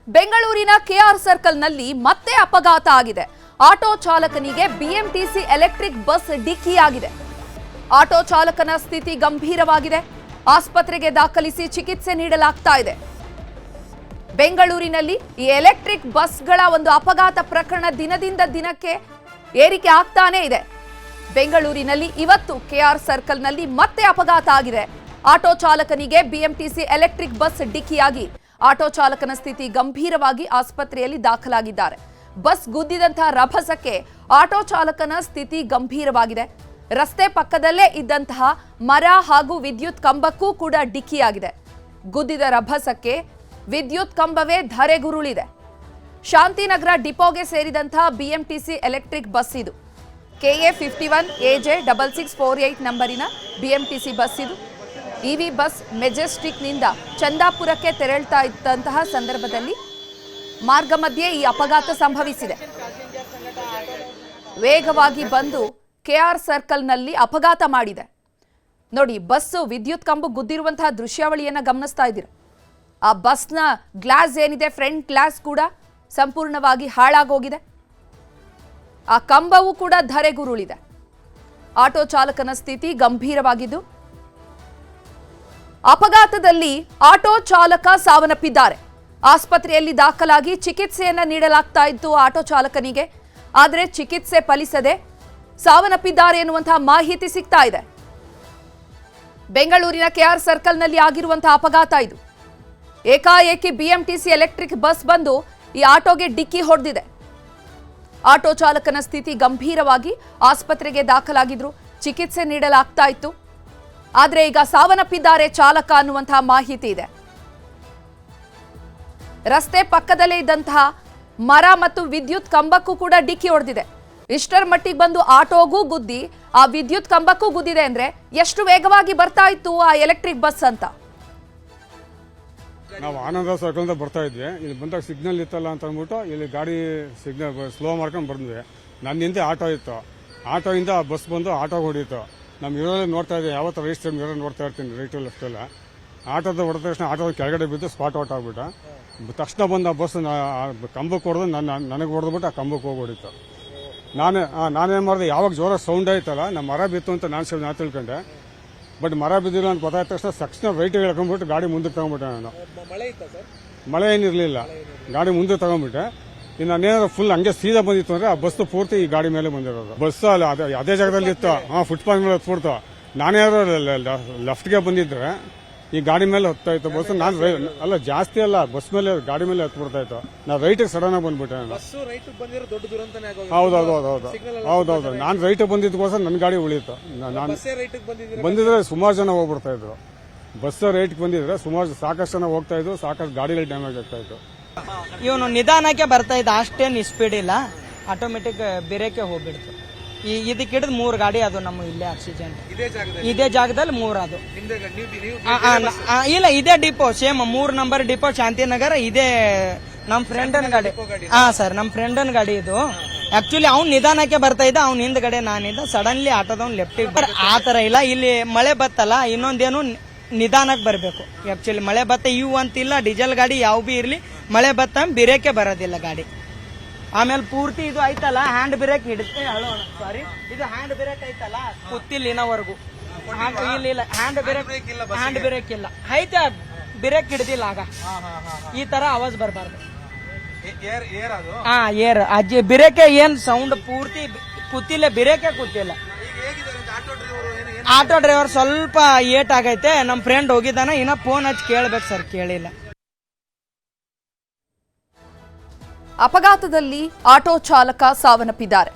ಬೆಂಗಳೂರಿನ ಕೆಆರ್ ಸರ್ಕಲ್ನಲ್ಲಿ ಮತ್ತೆ ಅಪಘಾತ ಆಗಿದೆ. ಆಟೋ ಚಾಲಕನಿಗೆ ಬಿಎಂಟಿಸಿ ಎಲೆಕ್ಟ್ರಿಕ್ ಬಸ್ ಡಿಕ್ಕಿಯಾಗಿದೆ. ಆಟೋ ಚಾಲಕನ ಸ್ಥಿತಿ ಗಂಭೀರವಾಗಿದೆ. ಆಸ್ಪತ್ರೆಗೆ ದಾಖಲಿಸಿ ಚಿಕಿತ್ಸೆ ನೀಡಲಾಗ್ತಾ ಇದೆ. ಬೆಂಗಳೂರಿನಲ್ಲಿ ಈ ಎಲೆಕ್ಟ್ರಿಕ್ ಬಸ್ಗಳ ಒಂದು ಅಪಘಾತ ಪ್ರಕರಣ ದಿನದಿಂದ ದಿನಕ್ಕೆ ಏರಿಕೆ ಆಗ್ತಾನೇ ಇದೆ. ಬೆಂಗಳೂರಿನಲ್ಲಿ ಇವತ್ತು ಕೆಆರ್ ಸರ್ಕಲ್ನಲ್ಲಿ ಮತ್ತೆ ಅಪಘಾತ ಆಗಿದೆ. ಆಟೋ ಚಾಲಕನಿಗೆ ಬಿಎಂಟಿಸಿ ಎಲೆಕ್ಟ್ರಿಕ್ ಬಸ್ ಡಿಕ್ಕಿಯಾಗಿ ಆಟೋ ಚಾಲಕನ ಸ್ಥಿತಿ ಗಂಭೀರವಾಗಿ ಆಸ್ಪತ್ರೆಯಲ್ಲಿ ದಾಖಲಾಗಿದ್ದಾರೆ. ಬಸ್ ಗುದ್ದಿದಂತಹ ರಭಸಕ್ಕೆ ಆಟೋ ಚಾಲಕನ ಸ್ಥಿತಿ ಗಂಭೀರವಾಗಿದೆ. ರಸ್ತೆ ಪಕ್ಕದಲ್ಲೇ ಇದ್ದಂತಹ ಮರ ಹಾಗೂ ವಿದ್ಯುತ್ ಕಂಬಕ್ಕೂ ಕೂಡ ಡಿಕ್ಕಿಯಾಗಿದೆ. ಗುದ್ದಿದ ರಭಸಕ್ಕೆ ವಿದ್ಯುತ್ ಕಂಬವೇ ಧರೆಗುರುಳಿದೆ. ಶಾಂತಿನಗರ ಡಿಪೋಗೆ ಸೇರಿದಂತಹ ಬಿಎಂಟಿಸಿ ಎಲೆಕ್ಟ್ರಿಕ್ ಬಸ್ ಇದು. KA 51 AJ 6648 ನಂಬರಿನ ಬಿಎಂಟಿಸಿ ಬಸ್ ಇದು. ಇವಿ ಬಸ್ ಮೆಜೆಸ್ಟಿಕ್ನಿಂದ ಚಂದಾಪುರಕ್ಕೆ ತೆರಳ್ತಾ ಇದ್ದಂತಹ ಸಂದರ್ಭದಲ್ಲಿ ಮಾರ್ಗ ಮಧ್ಯೆ ಈ ಅಪಘಾತ ಸಂಭವಿಸಿದೆ. ವೇಗವಾಗಿ ಬಂದು ಕೆಆರ್ ಸರ್ಕಲ್ನಲ್ಲಿ ಅಪಘಾತ ಮಾಡಿದೆ. ನೋಡಿ, ಬಸ್ಸು ವಿದ್ಯುತ್ ಕಂಬ ಗುದ್ದಿರುವಂತಹ ದೃಶ್ಯಾವಳಿಯನ್ನ ಗಮನಿಸ್ತಾ ಇದ್ದೀರಾ. ಆ ಬಸ್ನ ಗ್ಲಾಸ್ ಏನಿದೆ, ಫ್ರಂಟ್ ಗ್ಲಾಸ್ ಕೂಡ ಸಂಪೂರ್ಣವಾಗಿ ಹಾಳಾಗೋಗಿದೆ. ಆ ಕಂಬವೂ ಕೂಡ ಧರೆಗುರುಳಿದೆ. ಆಟೋ ಚಾಲಕನ ಸ್ಥಿತಿ ಗಂಭೀರವಾಗಿದ್ದು, ಅಪಘಾತದಲ್ಲಿ ಆಟೋ ಚಾಲಕ ಸಾವನ್ನಪ್ಪಿದ್ದಾರೆ. ಆಸ್ಪತ್ರೆಯಲ್ಲಿ ದಾಖಲಾಗಿ ಚಿಕಿತ್ಸೆಯನ್ನ ನೀಡಲಾಗ್ತಾ ಇತ್ತು ಆಟೋ ಚಾಲಕನಿಗೆ. ಆದರೆ ಚಿಕಿತ್ಸೆ ಫಲಿಸದೆ ಸಾವನ್ನಪ್ಪಿದ್ದಾರೆ ಎನ್ನುವಂತಹ ಮಾಹಿತಿ ಸಿಗ್ತಾ ಇದೆ. ಬೆಂಗಳೂರಿನ ಕೆಆರ್ ಸರ್ಕಲ್ನಲ್ಲಿ ಆಗಿರುವಂತಹ ಅಪಘಾತ ಇದು. ಏಕಾಏಕಿ ಬಿಎಂಟಿಸಿ ಎಲೆಕ್ಟ್ರಿಕ್ ಬಸ್ ಬಂದು ಈ ಆಟೋಗೆ ಡಿಕ್ಕಿ ಹೊಡೆದಿದೆ. ಆಟೋ ಚಾಲಕನ ಸ್ಥಿತಿ ಗಂಭೀರವಾಗಿ ಆಸ್ಪತ್ರೆಗೆ ದಾಖಲಾಗಿದ್ರು. ಚಿಕಿತ್ಸೆ ನೀಡಲಾಗ್ತಾ ಇತ್ತು. ಆದರೆ ಈಗ ಸಾವನ್ನಪ್ಪಿದ್ದಾರೆ ಚಾಲಕ ಅನ್ನುವಂತಹ ಮಾಹಿತಿ ಇದೆ. ರಸ್ತೆ ಪಕ್ಕದಲ್ಲೇ ಇದ್ದಂತಹ ಮರ ಮತ್ತು ವಿದ್ಯುತ್ ಕಂಬಕ್ಕೂ ಕೂಡ ಡಿಕ್ಕಿ ಹೊಡೆದಿದೆ. ಇಷ್ಟರ ಮಟ್ಟಿಗೆ ಬಂದು ಆಟೋಗೂ ಗುದ್ದಿ ಆ ವಿದ್ಯುತ್ ಕಂಬಕ್ಕೂ ಗುದ್ದಿದೆ ಅಂದ್ರೆ ಎಷ್ಟು ವೇಗವಾಗಿ ಬರ್ತಾ ಇತ್ತು ಆ ಎಲೆಕ್ಟ್ರಿಕ್ ಬಸ್ ಅಂತ. ನಾವು ಆನಂದ ಸರ್ಕಲ್ ಬರ್ತಾ ಇದ್ವಿ. ಇಲ್ಲಿ ಬಂದಾಗ ಸಿಗ್ನಲ್ ಇತ್ತಲ್ಲ ಅಂತ ಅಂದ್ಬಿಟ್ಟು ಇಲ್ಲಿ ಗಾಡಿ ಸಿಗ್ನಲ್ ಸ್ಲೋ ಮಾಡ್ಕೊಂಡು ಬಂದ್ವಿ. ನನ್ನ ಹಿಂದೆ ಆಟೋ ಇತ್ತು. ಆಟೋಯಿಂದ ಬಸ್ ಬಂದು ಆಟೋ ಹೊಡೀತು. ನಮ್ಮ ಇರೋಲ್ಲಿ ನೋಡ್ತಾ ಇದ್ದೆ, ಯಾವತ್ತು ರೈಟ್ ಸೈಡ್ ಮಿರರ್ ನೋಡ್ತಾ ಇರ್ತೀನಿ, ರೈಟ್ ಲೆಫ್ಟ್ ಎಲ್ಲ. ಆಟೋದ ಹೊಡೆದ ತಕ್ಷಣ ಆಟೋದ ಕೆಳಗಡೆ ಬಿದ್ದು ಸ್ಪಾಟ್ ಔಟ್ ಆಗ್ಬಿಟ್ಟ. ತಕ್ಷಣ ಬಂದು ಆ ಬಸ್ ಕಂಬಕ್ಕೆ ಹೊಡೆದು ನನಗೆ ಹೊಡೆದ್ಬಿಟ್ಟು ಆ ಕಂಬಕ್ಕೆ ಹೋಗಿ ಹೊಡಿತು. ನಾನೇನು ಮಾಡಿದೆ, ಯಾವಾಗ ಜೋರ ಸೌಂಡ್ ಆಯ್ತಲ್ಲ, ನಮ್ಮ ಮರ ಬಿತ್ತು ಅಂತ ನಾನು ತಿಳ್ಕೊಂಡೆ. ಬಟ್ ಮರ ಬಿದ್ದಿಲ್ಲ ಅಂತ ಗೊತ್ತಾದ ತಕ್ಷಣ ರೈಟ್ ಹೇಳ್ಕೊಂಡ್ಬಿಟ್ಟು ಗಾಡಿ ಮುಂದಕ್ಕೆ ತಗೊಂಡ್ಬಿಟ್ಟೆ ನಾನು. ಮಳೆ ಏನಿರಲಿಲ್ಲ, ಗಾಡಿ ಮುಂದೆ ತಗೊಂಡ್ಬಿಟ್ಟೆ. ಇನ್ನು ನಾನೇನಾದ್ರು ಫುಲ್ ಹಂಗೆ ಸೀದಾ ಬಂದಿತ್ತು ಅಂದ್ರೆ ಆ ಬಸ್ ಪೂರ್ತಿ ಈ ಗಾಡಿ ಮೇಲೆ ಬಂದಿರೋದು. ಬಸ್ ಅಲ್ಲ ಅದೇ ಜಾಗದಲ್ಲಿ ಇತ್ತು. ಫುಟ್ಪಾತ್ ಮೇಲೆ ಹತ್ಬಿಡ್ತು. ನಾನೇನಾದ್ರು ಲೆಫ್ಟ್ಗೆ ಬಂದಿದ್ರೆ ಈ ಗಾಡಿ ಮೇಲೆ ಹತ್ತಾ ಇತ್ತು ಬಸ್. ನಾನು ಅಲ್ಲ ಜಾಸ್ತಿ ಅಲ್ಲ, ಬಸ್ ಮೇಲೆ ಗಾಡಿ ಮೇಲೆ ಹತ್ಬಿಡ್ತಾ ಇತ್ತು. ನಾನು ರೈಟಿಗೆ ಸಡನ್ ಆಗಿ ಬಂದ್ಬಿಟ್ಟೆ ನಾನು. ಹೌದೌದು ನಾನು ರೈಟಿಗೆ ಬಂದಿದ್ದಕ್ಕೋಸ್ಕರ ನನ್ನ ಗಾಡಿ ಉಳಿಯಿತು. ನಾನು ಬಂದಿದ್ರೆ ಸುಮಾರು ಜನ ಹೋಗ್ಬಿಡ್ತಾ ಇದ್ರು. ಬಸ್ ರೈಟ್ಗೆ ಬಂದಿದ್ರೆ ಸುಮಾರು ಸಾಕಷ್ಟು ಜನ ಹೋಗ್ತಾ ಇದ್ರು. ಸಾಕಷ್ಟು ಗಾಡಿಗಳು ಡ್ಯಾಮೇಜ್ ಆಗ್ತಾ ಇತ್ತು. ಇವನು ನಿಧಾನಕ್ಕೆ ಬರ್ತಾ ಇದ್ದ, ಅಷ್ಟೇನು ಸ್ಪೀಡ್ ಇಲ್ಲ. ಆಟೋಮೆಟಿಕ್ ಬೇರೆಕ್ಕೆ ಹೋಗ್ಬಿಡ್ತು. ಇದಕ್ಕೆ ಹಿಡಿದು 3 ಗಾಡಿ ಅದು ನಮ್ಮ ಇಲ್ಲೇ ಆಕ್ಸಿಡೆಂಟ್. ಇದೇ ಜಾಗದಲ್ಲಿ 3 ಅದು. ಇಲ್ಲ, ಇದೇ depot same 3 number depot Shantinagar. ಇದೇ ನಮ್ ಫ್ರೆಂಡನ್ ಗಾಡಿ. ಸರ್, ನಮ್ ಫ್ರೆಂಡನ್ ಗಾಡಿ ಇದು. ಆಕ್ಚುಲಿ ಅವ್ನು ನಿಧಾನಕ್ಕೆ ಬರ್ತಾ ಇದ್ದ, ಅವ್ನ ಹಿಂದ್ಗಡೆ ನಾನಿದ್ದ. ಸಡನ್ಲಿ ಆಟೋದವ್ನು ಲೆಫ್ಟಿಗೆ. ಆತರ ಇಲ್ಲ, ಇಲ್ಲಿ ಮಳೆ ಬತ್ತಲ್ಲ, ಇನ್ನೊಂದೇನು ನಿಧಾನಕ್ಕೆ ಬರಬೇಕು. ಆಕ್ಚುಲಿ ಮಳೆ ಬತ್ತ ಇವು ಅಂತಿಲ್ಲ, ಡೀಸೆಲ್ ಗಾಡಿ ಯಾವ ಬಿ ಇರ್ಲಿ, ಮಳೆ ಬತ್ತ ಬಿರೇಕೆ ಬರೋದಿಲ್ಲ ಗಾಡಿ. ಆಮೇಲೆ ಪೂರ್ತಿ ಇದು ಐತಲ್ಲ, ಹ್ಯಾಂಡ್ ಬ್ರೇಕ್ ಹಿಡಿತೆ. ಸಾರಿ, ಇದು ಹ್ಯಾಂಡ್ ಬ್ರೇಕ್ ಐತಲ್ಲ, ಕೂತಿಲ್ಲ ಇನ್ನವರೆಗೂ. ಇಲ್ಲ, ಹ್ಯಾಂಡ್ ಬ್ರೇಕ್ ಇಲ್ಲ, ಐತೆ ಬ್ರೇಕ್ ಹಿಡಿದಿಲ್ಲ. ಆಗ ಈ ತರ ಆವಾಜ್ ಬರಬಾರ್ದು. ಏರ್ ಅಜ್ಜಿ ಬ್ರೇಕೆ ಏನ್ ಸೌಂಡ್ ಪೂರ್ತಿ ಕೂತಿಲ್ಲ, ಬ್ರೇಕೆ ಕೂತಿಲ್ಲ. ಆಟೋ ಡ್ರೈವರ್ ಸ್ವಲ್ಪ ಏಟ್ ಆಗೈತೆ. ನಮ್ ಫ್ರೆಂಡ್ ಹೋಗಿದ್ದಾನ, ಇನ್ನ ಫೋನ್ ಹಚ್ಚಿ ಕೇಳ್ಬೇಕು ಸರ್, ಕೇಳಿಲ್ಲ. ಅಪಘಾತದಲ್ಲಿ ಆಟೋ ಚಾಲಕ ಸಾವನ್ನಪ್ಪಿದ್ದಾರೆ.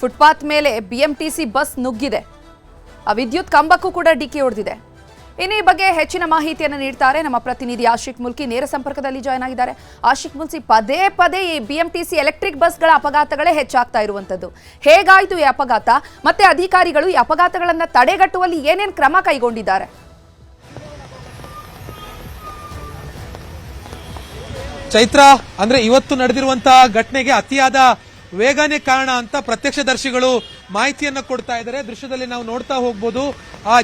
ಫುಟ್ಪಾತ್ ಮೇಲೆ ಬಿಎಂಟಿಸಿ ಬಸ್ ನುಗ್ಗಿದೆ. ಆ ವಿದ್ಯುತ್ ಕಂಬಕ್ಕೂ ಕೂಡ ಡಿಕ್ಕಿ ಹೊಡೆದಿದೆ. ಇನ್ನು ಈ ಬಗ್ಗೆ ಹೆಚ್ಚಿನ ಮಾಹಿತಿಯನ್ನು ನೀಡ್ತಾರೆ ನಮ್ಮ ಪ್ರತಿನಿಧಿ ಆಶಿಕ್ ಮುಲ್ಕಿ. ನೇರ ಸಂಪರ್ಕದಲ್ಲಿ ಜಾಯ್ನ್ ಆಗಿದ್ದಾರೆ. ಆಶಿಕ್ ಮುಲ್ಕಿ, ಪದೇ ಪದೇ ಈ ಬಿಎಂಟಿಸಿ ಎಲೆಕ್ಟ್ರಿಕ್ ಬಸ್ಗಳ ಅಪಘಾತಗಳೇ ಹೆಚ್ಚಾಗ್ತಾ ಇರುವಂತದ್ದು. ಹೇಗಾಯ್ತು ಈ ಅಪಘಾತ? ಮತ್ತೆ ಅಧಿಕಾರಿಗಳು ಈ ಅಪಘಾತಗಳನ್ನು ತಡೆಗಟ್ಟುವಲ್ಲಿ ಏನೇನು ಕ್ರಮ ಕೈಗೊಂಡಿದ್ದಾರೆ? ಚೈತ್ರ, ಅಂದ್ರೆ ಇವತ್ತು ನಡೆದಿರುವಂತಹ ಘಟನೆಗೆ ಅತಿಯಾದ ವೇಗನೇ ಕಾರಣ ಅಂತ ಪ್ರತ್ಯಕ್ಷದರ್ಶಿಗಳು ಮಾಹಿತಿಯನ್ನ ಕೊಡ್ತಾ ಇದ್ದಾರೆ. ದೃಶ್ಯದಲ್ಲಿ ನಾವು ನೋಡ್ತಾ ಹೋಗ್ಬೋದು.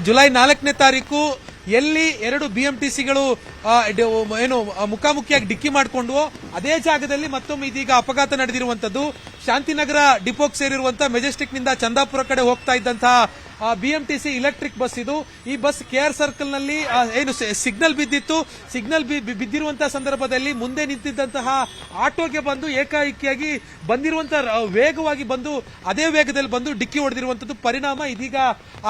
ಜುಲೈ 4ನೇ ತಾರೀಕು ಎಲ್ಲಿ 2 BMTCಗಳು ಏನು ಮುಖಾಮುಖಿಯಾಗಿ ಡಿಕ್ಕಿ ಮಾಡಿಕೊಂಡು ಅದೇ ಜಾಗದಲ್ಲಿ ಮತ್ತೊಮ್ಮೆ ಇದೀಗ ಅಪಘಾತ ನಡೆದಿರುವಂತದ್ದು. ಶಾಂತಿನಗರ ಡಿಪೋಕ್ ಸೇರಿರುವಂತಹ ಮೆಜೆಸ್ಟಿಕ್ ನಿಂದ ಚಂದಾಪುರ ಕಡೆ ಹೋಗ್ತಾ ಇದ್ದಂತಹ BMTC ಇಲೆಕ್ಟ್ರಿಕ್ ಬಸ್ ಇದು. ಈ ಬಸ್ KR ಸರ್ಕಲ್ ನಲ್ಲಿ ಏನು ಸಿಗ್ನಲ್ ಬಿದ್ದಿತ್ತು. ಸಿಗ್ನಲ್ ಬಿದ್ದಿರುವಂತಹ ಸಂದರ್ಭದಲ್ಲಿ ಮುಂದೆ ನಿಂತಿದ್ದಂತಹ ಆಟೋಗೆ ಬಂದು ಏಕಾಏಕಿಯಾಗಿ ಬಂದಿರುವಂತಹ ವೇಗವಾಗಿ ಬಂದು ಅದೇ ವೇಗದಲ್ಲಿ ಬಂದು ಡಿಕ್ಕಿ ಹೊಡೆದಿರುವಂತದ್ದು. ಪರಿಣಾಮ ಇದೀಗ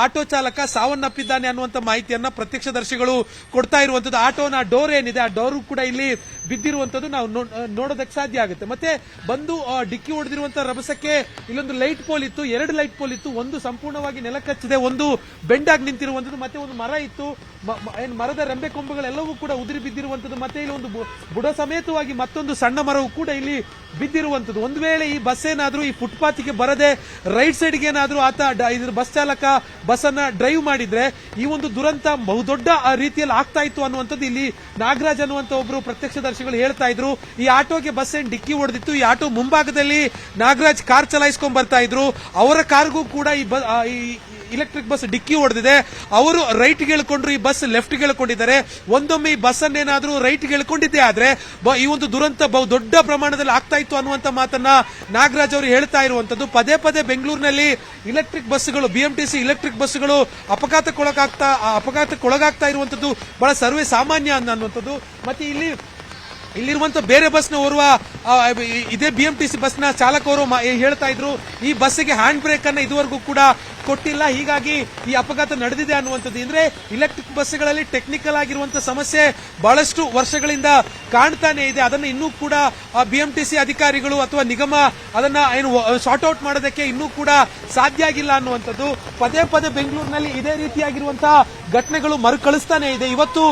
ಆಟೋ ಚಾಲಕ ಸಾವನ್ನಪ್ಪಿದ್ದಾನೆ ಅನ್ನುವಂತ ಮಾಹಿತಿಯನ್ನ ಪ್ರತ್ಯಕ್ಷದರ್ಶಿಗಳು ಕೊಡ್ತಾ ಇರುವಂತದ್ದು. ಆಟೋನ ಡೋರ್ ಏನಿದೆ ಆ ಡೋರ್ ಕೂಡ ಇಲ್ಲಿ ಬಿದ್ದಿರುವಂತದ್ದು ನಾವು ನೋಡೋದಕ್ಕೆ ಸಾಧ್ಯ ಆಗುತ್ತೆ. ಮತ್ತೆ ಬಂದು ಡಿಕ್ಕಿ ಹೊಡೆದಿರುವಂತಹ ರಭಸಕ್ಕೆ ಇಲ್ಲೊಂದು ಲೈಟ್ ಪೋಲ್ ಇತ್ತು, 2 ಲೈಟ್ ಪೋಲ್ ಇತ್ತು. ಒಂದು ಸಂಪೂರ್ಣವಾಗಿ ನೆಲಕಚ್ಚಿದೆ, ಒಂದು ಬೆಂಡಾಗಿ ನಿಂತಿರುವಂತದ್ದು. ಮತ್ತೆ ಒಂದು ಮರ ಇತ್ತು, ಮರದ ರೆಂಬೆ ಕೊಂಬುಗಳೆಲ್ಲವೂ ಕೂಡ ಉದುರಿ ಬಿದ್ದಿರುವಂತದ್ದು. ಮತ್ತೆ ಇಲ್ಲಿ ಒಂದು ಬುಡ ಸಮೇತವಾಗಿ ಮತ್ತೊಂದು ಸಣ್ಣ ಮರವು ಕೂಡ ಇಲ್ಲಿ ಬಿದ್ದಿರುವಂತದ್ದು. ಒಂದು ವೇಳೆ ಈ ಬಸ್ ಏನಾದ್ರೂ ಈ ಫುಟ್ಪಾತ್ಗೆ ಬರದೆ ರೈಟ್ ಸೈಡ್ಗೆ ಏನಾದ್ರೂ ಇದ್ರ ಬಸ್ ಚಾಲಕ ಬಸ್ ಅನ್ನ ಡ್ರೈವ್ ಮಾಡಿದ್ರೆ ಈ ಒಂದು ದುರಂತ ಬಹುದೊಡ್ಡ ರೀತಿಯಲ್ಲಿ ಆಗ್ತಾ ಇತ್ತು ಅನ್ನುವಂಥದ್ದು ಇಲ್ಲಿ ನಾಗರಾಜ್ ಅನ್ನುವಂತ ಒಬ್ರು ಪ್ರತ್ಯಕ್ಷದರ್ಶಿಗಳು ಹೇಳ್ತಾ ಇದ್ರು. ಈ ಆಟೋಗೆ ಬಸ್ ಏನ್ ಡಿಕ್ಕಿ ಹೊಡೆದಿತ್ತು. ಈ ಆಟೋ ಮುಂಭಾಗದಲ್ಲಿ ನಾಗರಾಜ್ ಕಾರ್ ಚಲಾಯಿಸ್ಕೊಂಡ್ ಬರ್ತಾ ಇದ್ರು. ಅವರ ಕಾರ್ಗೂ ಕೂಡ ಈ ಇಲೆಕ್ಟ್ರಿಕ್ ಬಸ್ ಡಿಕ್ಕಿ ಹೊಡೆದಿದೆ. ಅವರು ರೈಟ್ ಗೆಳ್ಕೊಂಡ್ರು, ಈ ಬಸ್ ಲೆಫ್ಟ್ ಗೆಳ್ಕೊಂಡಿದ್ದಾರೆ. ಒಂದೊಮ್ಮೆ ಈ ಬಸ್ ಅನ್ನೇನಾದ್ರೂ ರೈಟ್ ಗೆಳ್ಕೊಂಡಿದ್ದೆ ಆದ್ರೆ ಈ ಒಂದು ದುರಂತ ಬಹು ದೊಡ್ಡ ಪ್ರಮಾಣದಲ್ಲಿ ಆಗ್ತಾ ಇತ್ತು ಅನ್ನುವಂತ ಮಾತನ್ನ ನಾಗರಾಜ್ ಅವರು ಹೇಳ್ತಾ ಇರುವಂತದ್ದು. ಪದೇ ಪದೇ ಬೆಂಗಳೂರಿನಲ್ಲಿ ಇಲೆಕ್ಟ್ರಿಕ್ ಬಸ್ಗಳು, BMTC ಇಲೆಕ್ಟ್ರಿಕ್ ಬಸ್ಗಳು ಅಪಘಾತಕ್ಕೊಳಗಾಗ್ತಾ ಇರುವಂತದ್ದು ಬಹಳ ಸರ್ವೇ ಸಾಮಾನ್ಯ ಅನ್ನುವಂಥದ್ದು. ಮತ್ತೆ ಇಲ್ಲಿರುವಂತ ಬೇರೆ ಬಸ್ನ ಓರ್ವ ಇದೇ BMTC ಬಸ್ನ ಚಾಲಕರು ಹೇಳ್ತಾ ಇದ್ರು, ಈ ಬಸ್ಸಿಗೆ ಹ್ಯಾಂಡ್ ಬ್ರೇಕ್ ಅನ್ನ ಇದುವರೆಗೂ ಕೂಡ ಕೊಟ್ಟಿಲ್ಲ, ಹೀಗಾಗಿ ಈ ಅಪಘಾತ ನಡೆದಿದೆ ಅನ್ನುವಂಥದ್ದು. ಅಂದ್ರೆ ಇಲೆಕ್ಟ್ರಿಕ್ ಬಸ್ಗಳಲ್ಲಿ ಟೆಕ್ನಿಕಲ್ ಆಗಿರುವಂತಹ ಸಮಸ್ಯೆ ಬಹಳಷ್ಟು ವರ್ಷಗಳಿಂದ ಕಾಣ್ತಾನೆ ಇದೆ. ಅದನ್ನ ಇನ್ನೂ ಕೂಡ BMTC ಅಧಿಕಾರಿಗಳು ಅಥವಾ ನಿಗಮ ಅದನ್ನ ಏನು ಸಾರ್ಟ್ ಔಟ್ ಮಾಡೋದಕ್ಕೆ ಇನ್ನೂ ಕೂಡ ಸಾಧ್ಯ ಆಗಿಲ್ಲ ಅನ್ನುವಂಥದ್ದು. ಪದೇ ಪದೇ ಬೆಂಗಳೂರಿನಲ್ಲಿ ಇದೇ ರೀತಿಯಾಗಿರುವಂತಹ ಘಟನೆಗಳು ಮರುಕಳಿಸ್ತಾನೆ ಇದೆ. ಇವತ್ತು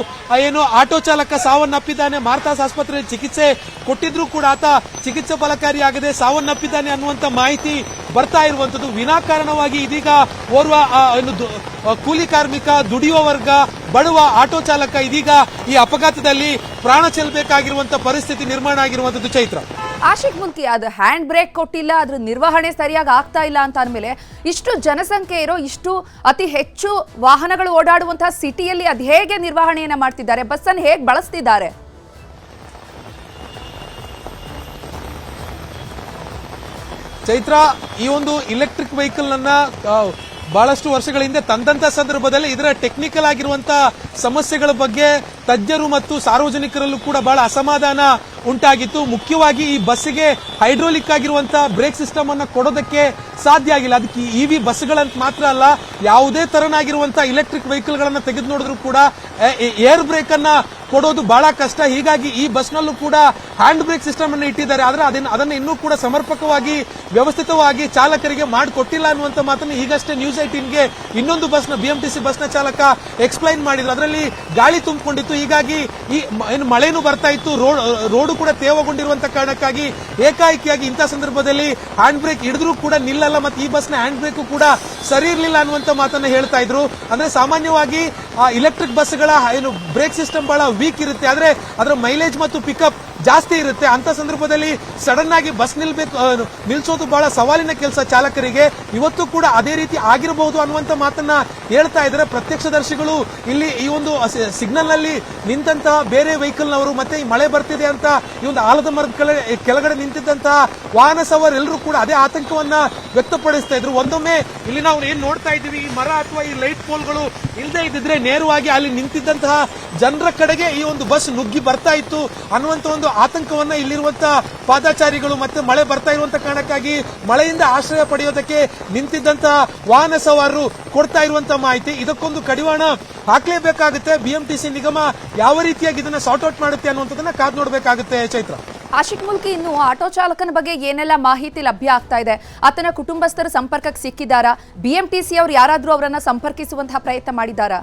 ಏನು ಆಟೋ ಚಾಲಕ ಸಾವನ್ನಪ್ಪಿದ್ದಾನೆ, ಮಾರ್ಥಾಸ್ ಆಸ್ಪತ್ರೆಯಲ್ಲಿ ಚಿಕಿತ್ಸೆ ಕೊಟ್ಟಿದ್ರು ಕೂಡ ಆತ ಚಿಕಿತ್ಸೆ ಫಲಕಾರಿಯಾಗದೆ ಸಾವನ್ನಪ್ಪಿದ್ದಾನೆ ಅನ್ನುವಂತ ಮಾಹಿತಿ ಬರ್ತಾ ಇರುವಂತದ್ದು. ವಿನಾಕಾರಣವಾಗಿ ಇದೀಗ ಓರ್ವ ಕೂಲಿ ಕಾರ್ಮಿಕ, ದುಡಿಯುವ ವರ್ಗ, ಬಡವ ಆಟೋ ಚಾಲಕ ಇದೀಗ ಈ ಅಪಘಾತದಲ್ಲಿ ಪ್ರಾಣ ಚೆಲ್ಲಬೇಕಾಗಿರುವಂತಹ ಪರಿಸ್ಥಿತಿ ನಿರ್ಮಾಣ ಆಗಿರುವಂತದ್ದು. ಚೈತ್ರ, ಆಶಿಕ್ ಮುಲ್ಕಿ, ಅದು ಹ್ಯಾಂಡ್ ಬ್ರೇಕ್ ಕೊಟ್ಟಿಲ್ಲ, ಅದ್ರ ನಿರ್ವಹಣೆ ಸರಿಯಾಗಿ ಆಗ್ತಾ ಇಲ್ಲ ಅಂತ ಅಂದ್ಮೇಲೆ ಇಷ್ಟು ಜನಸಂಖ್ಯೆ ಇರೋ, ಇಷ್ಟು ಅತಿ ಹೆಚ್ಚು ವಾಹನಗಳು ಓಡಾಡುವಂತಹ ಸಿಟಿಯಲ್ಲಿ ಅದು ಹೇಗೆ ನಿರ್ವಹಣೆಯನ್ನ ಮಾಡ್ತಿದ್ದಾರೆ, ಬಸ್ ಅನ್ನು ಹೇಗೆ ಬಳಸ್ತಿದ್ದಾರೆ? ಚೈತ್ರ, ಈ ಒಂದು ಇಲೆಕ್ಟ್ರಿಕ್ ವೆಹಿಕಲ್ ಅನ್ನ ಬಹಳಷ್ಟು ವರ್ಷಗಳ ಹಿಂದೆ ತಂದಂತ ಸಂದರ್ಭದಲ್ಲಿ ಇದರ ಟೆಕ್ನಿಕಲ್ ಆಗಿರುವಂತಹ ಸಮಸ್ಯೆಗಳ ಬಗ್ಗೆ ತಜ್ಞರು ಮತ್ತು ಸಾರ್ವಜನಿಕರಲ್ಲೂ ಕೂಡ ಬಹಳ ಅಸಮಾಧಾನ ಉಂಟಾಗಿತ್ತು. ಮುಖ್ಯವಾಗಿ ಈ ಬಸ್ಸಿಗೆ ಹೈಡ್ರೋಲಿಕ್ ಆಗಿರುವಂತಹ ಬ್ರೇಕ್ ಸಿಸ್ಟಮ್ ಅನ್ನ ಕೊಡೋದಕ್ಕೆ ಸಾಧ್ಯ ಆಗಿಲ್ಲ. ಅದಕ್ಕೆ EV ಬಸ್ಗಳಂತ ಮಾತ್ರ ಅಲ್ಲ, ಯಾವುದೇ ತರನಾಗಿರುವಂತಹ ಇಲೆಕ್ಟ್ರಿಕ್ ವೆಹಿಕಲ್ ಗಳನ್ನ ತೆಗೆದು ನೋಡಿದ್ರು ಕೂಡ ಏರ್ ಬ್ರೇಕ್ ಅನ್ನ ಕೊಡೋದು ಬಹಳ ಕಷ್ಟ. ಹೀಗಾಗಿ ಈ ಬಸ್ನಲ್ಲೂ ಕೂಡ ಹ್ಯಾಂಡ್ ಬ್ರೇಕ್ ಸಿಸ್ಟಮ್ ಅನ್ನು ಇಟ್ಟಿದ್ದಾರೆ. ಆದ್ರೆ ಅದನ್ನ ಇನ್ನೂ ಕೂಡ ಸಮರ್ಪಕವಾಗಿ ವ್ಯವಸ್ಥಿತವಾಗಿ ಚಾಲಕರಿಗೆ ಮಾಡಿಕೊಟ್ಟಿಲ್ಲ ಅನ್ನುವಂತ ಮಾತನ್ನು ಈಗಷ್ಟೇ ನ್ಯೂಸ್ 18ಗೆ ಇನ್ನೊಂದು ಬಸ್ನ BMTC ಬಸ್ನ ಚಾಲಕ ಎಕ್ಸ್ಪ್ಲೈನ್ ಮಾಡಿದ್ರು. ಅದರಲ್ಲಿ ಗಾಳಿ ತುಂಬಿಕೊಂಡಿತ್ತು, ಹೀಗಾಗಿ ಈ ಮಳೆನೂ ಬರ್ತಾ ಇತ್ತು, ರೋಡ್ ಕೂಡ ತೇವಗೊಂಡಿರುವಂತ ಕಾರಣಕ್ಕಾಗಿ ಏಕಾಏಕಿಯಾಗಿ ಇಂತಹ ಸಂದರ್ಭದಲ್ಲಿ ಹ್ಯಾಂಡ್ ಬ್ರೇಕ್ ಹಿಡಿದ್ರೂ ಕೂಡ ನಿಲ್ಲಲ್ಲ. ಮತ್ತೆ ಈ ಬಸ್ನ ಹ್ಯಾಂಡ್ ಬ್ರೇಕ್ ಕೂಡ ಸರಿ ಇರಲಿಲ್ಲ ಅನ್ನುವಂತ ಮಾತನ್ನ ಹೇಳ್ತಾ ಇದ್ರು. ಅಂದ್ರೆ ಸಾಮಾನ್ಯವಾಗಿ ಇಲೆಕ್ಟ್ರಿಕ್ ಬಸ್ಗಳ ಬ್ರೇಕ್ ಸಿಸ್ಟಮ್ ಬಹಳ ವೀಕ್ ಇರುತ್ತೆ, ಆದ್ರೆ ಅದರ ಮೈಲೇಜ್ ಮತ್ತು ಪಿಕಪ್ ಜಾಸ್ತಿ ಇರುತ್ತೆ. ಅಂತ ಸಂದರ್ಭದಲ್ಲಿ ಸಡನ್ ಆಗಿ ಬಸ್ ನಿಲ್ಸೋದು ಬಹಳ ಸವಾಲಿನ ಕೆಲಸ ಚಾಲಕರಿಗೆ. ಇವತ್ತು ಕೂಡ ಅದೇ ರೀತಿ ಆಗಿರಬಹುದು ಅನ್ನುವಂತ ಮಾತನ್ನ ಹೇಳ್ತಾ ಇದ್ದಾರೆ ಪ್ರತ್ಯಕ್ಷದರ್ಶಿಗಳು. ಇಲ್ಲಿ ಈ ಒಂದು ಸಿಗ್ನಲ್ ನಲ್ಲಿ ನಿಂತಹ ಬೇರೆ ವೆಹಿಕಲ್ ನವರು, ಮತ್ತೆ ಈ ಮಳೆ ಬರ್ತಿದೆ ಅಂತ ಈ ಒಂದು ಆಲದ ಮರದ ಕೆಳಗಡೆ ನಿಂತಿದ್ದಂತಹ ವಾಹನ ಸವಾರ ಎಲ್ಲರೂ ಕೂಡ ಅದೇ ಆತಂಕವನ್ನ ವ್ಯಕ್ತಪಡಿಸ್ತಾ ಇದ್ರು. ಒಂದೊಮ್ಮೆ ಇಲ್ಲಿ ನಾವು ಏನ್ ನೋಡ್ತಾ ಇದ್ದೀವಿ, ಈ ಮರ ಅಥವಾ ಈ ಲೈಟ್ ಪೋಲ್ಗಳು ಇಲ್ಲದೆ ಇದ್ದಿದ್ರೆ ನೇರವಾಗಿ ಅಲ್ಲಿ ನಿಂತಿದ್ದಂತಹ ಜನರ ಕಡೆಗೆ ಈ ಒಂದು ಬಸ್ ನುಗ್ಗಿ ಬರ್ತಾ ಇತ್ತು ಅನ್ನುವಂತ ಒಂದು ಆತಂಕವನ್ನ ಇಲ್ಲಿರುವಂತಹ ಪಾದಚಾರಿಗಳು ಮತ್ತೆ ಮಳೆ ಬರ್ತಾ ಇರುವಂತ ಕಾರಣಕ್ಕಾಗಿ ಮಳೆಯಿಂದ ಆಶ್ರಯ ಪಡೆಯೋದಕ್ಕೆ ನಿಂತಿದ್ದಂತಹ ವಾಹನ ಸವಾರರು ಕೊಡ್ತಾ ಇರುವಂತಹ ಮಾಹಿತಿ. ಇದಕ್ಕೊಂದು ಕಡಿವಾಣ ಹಾಕ್ಲೇಬೇಕಾಗುತ್ತೆ. BMTC ನಿಗಮ ಯಾವ ರೀತಿಯಾಗಿ ಇದನ್ನ ಸಾರ್ಟ್ ಔಟ್ ಮಾಡುತ್ತೆ ಅನ್ನುವಂಥದ್ದನ್ನ ಕಾದು ನೋಡಬೇಕಾಗುತ್ತೆ. ಚೈತ್ರ, ಆಶಿಕ್ ಮುಲ್ಕಿ, ಇನ್ನು ಆಟೋ ಚಾಲಕನ ಬಗ್ಗೆ ಏನೆಲ್ಲ ಮಾಹಿತಿ ಲಭ್ಯ ಆಗ್ತಾ ಇದೆ? ಆತನ ಕುಟುಂಬಸ್ಥರ ಸಂಪರ್ಕಕ್ಕೆ ಸಿಕ್ಕಿದ್ದಾರಾ? BMTC ಅವರು ಯಾರಾದ್ರೂ ಅವರನ್ನ ಸಂಪರ್ಕಿಸುವಂತಹ ಪ್ರಯತ್ನ ಮಾಡಿದ್ದಾರಾ?